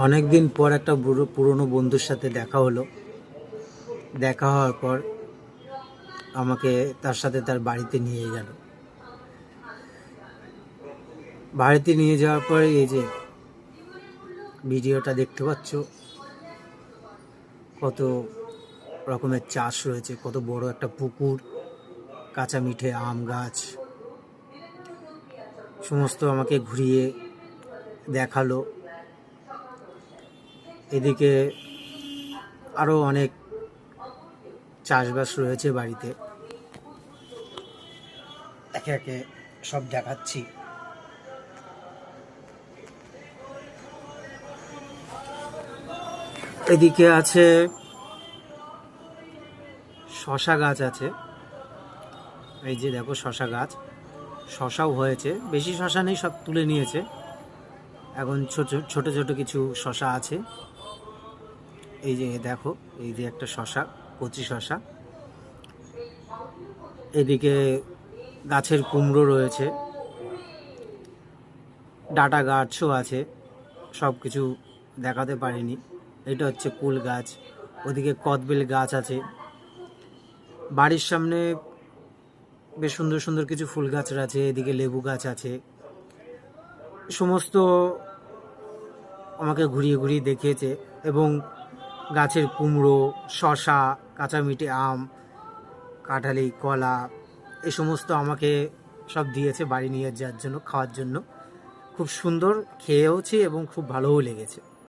অনেক দিন পর একটা পুরনো বন্ধুর সাথে দেখা হলো। দেখা হওয়ার পর আমাকে তার সাথে তার বাড়িতে নিয়ে গেল। বাড়িতে নিয়ে যাওয়ার পরে এই যে ভিডিওটা দেখতে পাচ্ছ, কত রকমের চাষ রয়েছে, কত বড় একটা পুকুর, কাঁচা মিঠে আম গাছ, সমস্ত আমাকে ঘুরিয়ে দেখালো। এদিকে আরও অনেক চাষবাস রয়েছে বাড়িতে, একে একে সব দেখাচ্ছি। এদিকে আছে শশা গাছ আছে, এই যে দেখো শশা গাছ, শশাও হয়েছে, বেশি শশা নেই, সব তুলে নিয়েছে। এখন ছোট ছোট ছোট কিছু শশা আছে। এই যে দেখো, এই যে একটা শশা, কচি শশা। এদিকে গাছের কুমড়ো রয়েছে, ডাটা গাছও আছে, সব কিছু দেখাতে পারিনি। এটা হচ্ছে কুল গাছ, ওদিকে কদবেল গাছ আছে। বাড়ির সামনে বেশ সুন্দর সুন্দর কিছু ফুল গাছ আছে, এদিকে লেবু গাছ আছে। সমস্ত আমাকে ঘুরিয়ে ঘুরিয়ে দেখিয়েছে, এবং গাছের কুমড়ো, শশা, কাঁচা মিঠে আম, কাঁঠালি, কলা, এই সমস্ত আমাকে সব দিয়েছে বাড়ি নিয়ে যাওয়ার জন্য, খাওয়ার জন্য। খুব সুন্দর খেয়েওছি এবং খুব ভালোও লেগেছে।